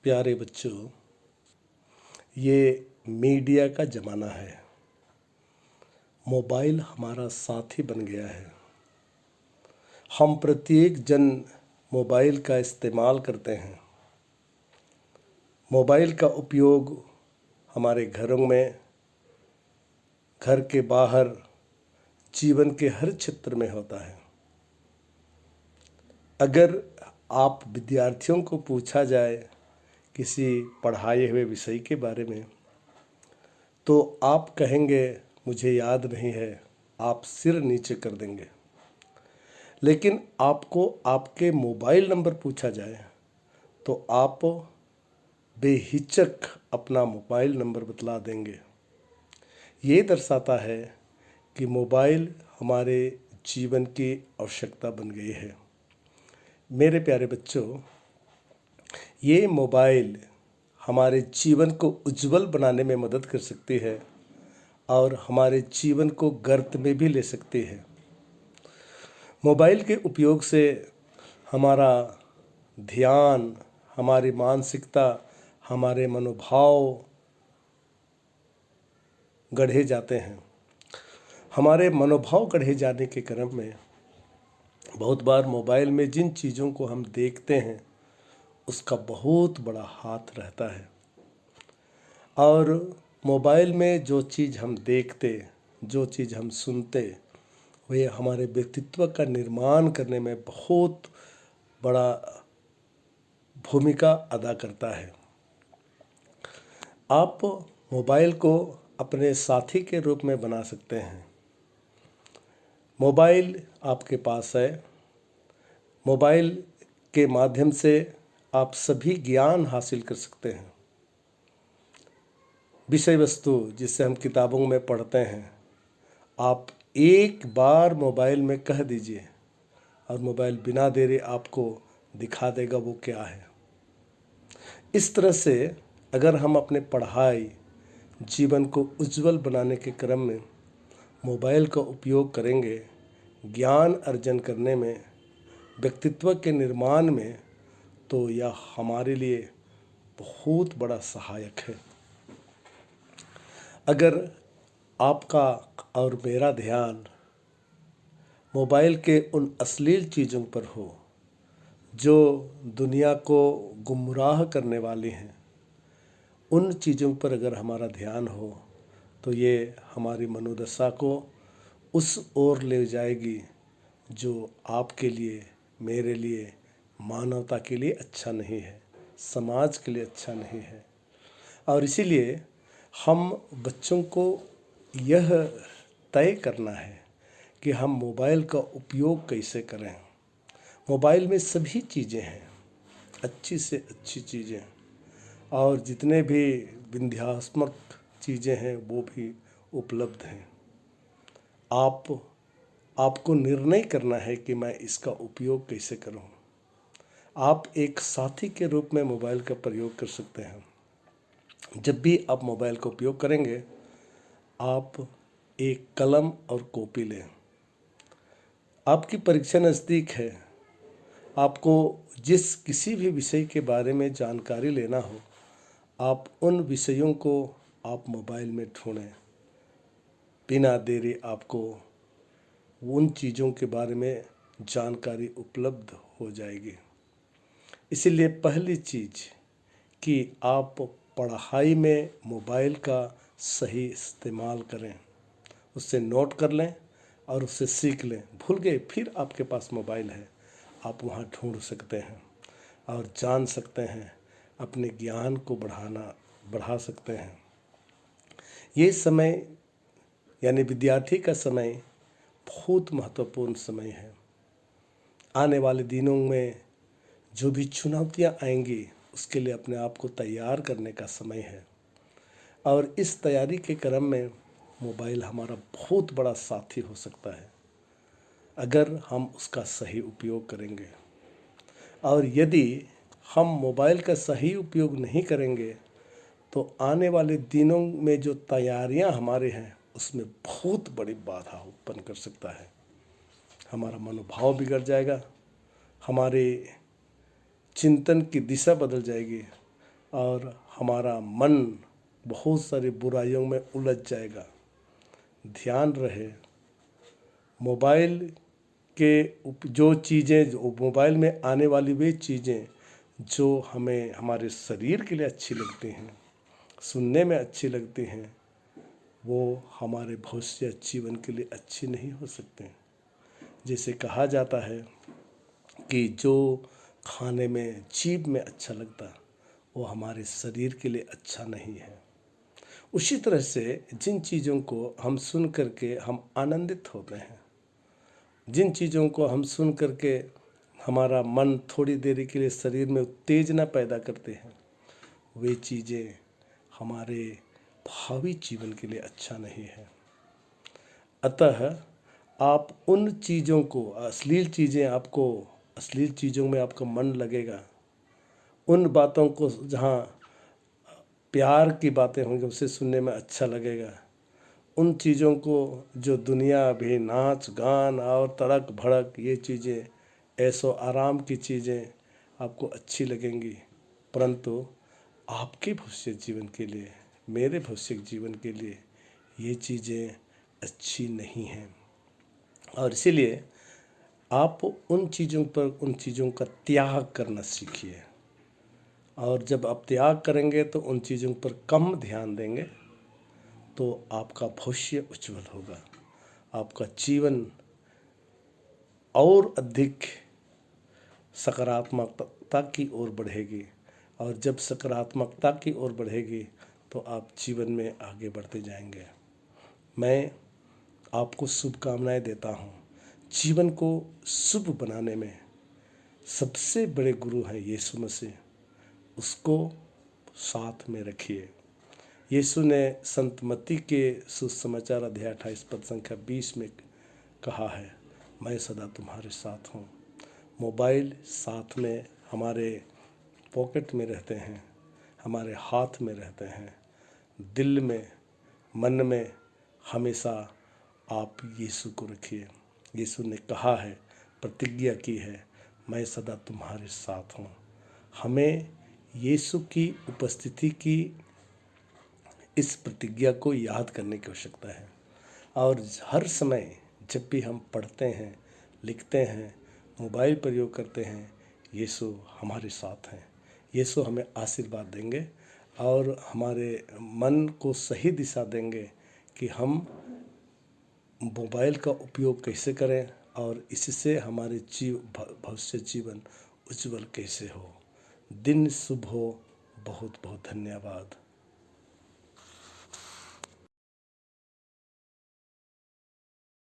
प्यारे बच्चों, ये मीडिया का ज़माना है। मोबाइल हमारा साथी बन गया है। हम प्रत्येक जन मोबाइल का इस्तेमाल करते हैं। मोबाइल का उपयोग हमारे घरों में, घर के बाहर, जीवन के हर क्षेत्र में होता है। अगर आप विद्यार्थियों को पूछा जाए किसी पढ़ाए हुए विषय के बारे में, तो आप कहेंगे मुझे याद नहीं है, आप सिर नीचे कर देंगे। लेकिन आपको आपके मोबाइल नंबर पूछा जाए तो आप बेहिचक अपना मोबाइल नंबर बतला देंगे। ये दर्शाता है कि मोबाइल हमारे जीवन की आवश्यकता बन गई है। मेरे प्यारे बच्चों, ये मोबाइल हमारे जीवन को उज्जवल बनाने में मदद कर सकती है और हमारे जीवन को गर्त में भी ले सकती है। मोबाइल के उपयोग से हमारा ध्यान, हमारी मानसिकता, हमारे मनोभाव गढ़े जाते हैं। हमारे मनोभाव गढ़े जाने के क्रम में बहुत बार मोबाइल में जिन चीज़ों को हम देखते हैं उसका बहुत बड़ा हाथ रहता है। और मोबाइल में जो चीज़ हम देखते, जो चीज़ हम सुनते, वे हमारे व्यक्तित्व का निर्माण करने में बहुत बड़ा भूमिका अदा करता है। आप मोबाइल को अपने साथी के रूप में बना सकते हैं। मोबाइल आपके पास है। मोबाइल के माध्यम से आप सभी ज्ञान हासिल कर सकते हैं। विषय वस्तु जिसे हम किताबों में पढ़ते हैं, आप एक बार मोबाइल में कह दीजिए और मोबाइल बिना देरी आपको दिखा देगा वो क्या है। इस तरह से अगर हम अपने पढ़ाई, जीवन को उज्जवल बनाने के क्रम में मोबाइल का उपयोग करेंगे, ज्ञान अर्जन करने में, व्यक्तित्व के निर्माण में, तो यह हमारे लिए बहुत बड़ा सहायक है। अगर आपका और मेरा ध्यान मोबाइल के उन अश्लील चीज़ों पर हो जो दुनिया को गुमराह करने वाली हैं, उन चीज़ों पर अगर हमारा ध्यान हो तो ये हमारी मनोदशा को उस ओर ले जाएगी जो आपके लिए, मेरे लिए, मानवता के लिए अच्छा नहीं है, समाज के लिए अच्छा नहीं है। और इसीलिए हम बच्चों को यह तय करना है कि हम मोबाइल का उपयोग कैसे करें। मोबाइल में सभी चीज़ें हैं, अच्छी से अच्छी चीज़ें, और जितने भी विंध्यात्मक चीज़ें हैं वो भी उपलब्ध हैं। आपको निर्णय करना है कि मैं इसका उपयोग कैसे करूं। आप एक साथी के रूप में मोबाइल का प्रयोग कर सकते हैं। जब भी आप मोबाइल का उपयोग करेंगे, आप एक कलम और कॉपी लें। आपकी परीक्षा नज़दीक है, आपको जिस किसी भी विषय के बारे में जानकारी लेना हो, आप उन विषयों को आप मोबाइल में ढूंढें। बिना देरी आपको उन चीज़ों के बारे में जानकारी उपलब्ध हो जाएगी। इसीलिए पहली चीज़ कि आप पढ़ाई में मोबाइल का सही इस्तेमाल करें, उससे नोट कर लें और उससे सीख लें। भूल गए, फिर आपके पास मोबाइल है, आप वहाँ ढूंढ सकते हैं और जान सकते हैं, अपने ज्ञान को बढ़ा सकते हैं। ये समय यानी विद्यार्थी का समय बहुत महत्वपूर्ण समय है। आने वाले दिनों में जो भी चुनौतियाँ आएंगी उसके लिए अपने आप को तैयार करने का समय है। और इस तैयारी के क्रम में मोबाइल हमारा बहुत बड़ा साथी हो सकता है अगर हम उसका सही उपयोग करेंगे। और यदि हम मोबाइल का सही उपयोग नहीं करेंगे तो आने वाले दिनों में जो तैयारियां हमारे हैं उसमें बहुत बड़ी बाधा उत्पन्न कर सकता है। हमारा मनोभाव बिगड़ जाएगा, हमारे चिंतन की दिशा बदल जाएगी और हमारा मन बहुत सारी बुराइयों में उलझ जाएगा। ध्यान रहे, मोबाइल के जो चीज़ें, जो मोबाइल में आने वाली वे चीज़ें जो हमें हमारे शरीर के लिए अच्छी लगती हैं, सुनने में अच्छी लगती हैं, वो हमारे भविष्य जीवन के लिए अच्छी नहीं हो सकते। जैसे कहा जाता है कि जो खाने में जीभ में अच्छा लगता वो हमारे शरीर के लिए अच्छा नहीं है। उसी तरह से जिन चीज़ों को हम सुन करके हम आनंदित होते हैं, जिन चीज़ों को हम सुन करके हमारा मन थोड़ी देरी के लिए शरीर में उत्तेजना पैदा करते हैं, वे चीज़ें हमारे भावी जीवन के लिए अच्छा नहीं है। अतः आप उन चीज़ों को, अश्लील चीज़ों में आपका मन लगेगा, उन बातों को जहाँ प्यार की बातें होंगी उसे सुनने में अच्छा लगेगा। उन चीज़ों को जो दुनिया भी नाच गान और तड़क भड़क ये चीज़ें, ऐसो आराम की चीज़ें आपको अच्छी लगेंगी, परंतु आपके भविष्य जीवन के लिए, मेरे भविष्य जीवन के लिए ये चीज़ें अच्छी नहीं हैं। और इसीलिए आप उन चीज़ों का त्याग करना सीखिए। और जब आप त्याग करेंगे तो उन चीज़ों पर कम ध्यान देंगे तो आपका भविष्य उज्जवल होगा, आपका जीवन और अधिक सकारात्मकता की ओर बढ़ेगी। और जब सकारात्मकता की ओर बढ़ेगी तो आप जीवन में आगे बढ़ते जाएंगे। मैं आपको शुभकामनाएं देता हूँ। जीवन को शुभ बनाने में सबसे बड़े गुरु हैं यीशु मसीह, उसको साथ में रखिए। यीशु ने संत मत्ती के सुसमाचार अध्याय 28 पद संख्या 20 में कहा है, मैं सदा तुम्हारे साथ हूँ। मोबाइल साथ में हमारे पॉकेट में रहते हैं, हमारे हाथ में रहते हैं, दिल में, मन में हमेशा आप यीशु को रखिए। यीशु ने कहा है, प्रतिज्ञा की है, मैं सदा तुम्हारे साथ हूँ। हमें यीशु की उपस्थिति की इस प्रतिज्ञा को याद करने की आवश्यकता है। और हर समय जब भी हम पढ़ते हैं, लिखते हैं, मोबाइल प्रयोग करते हैं, यीशु हमारे साथ हैं। यीशु हमें आशीर्वाद देंगे और हमारे मन को सही दिशा देंगे कि हम मोबाइल का उपयोग कैसे करें और इससे हमारे भविष्य जीवन उज्जवल कैसे हो। दिन शुभ हो। बहुत बहुत धन्यवाद।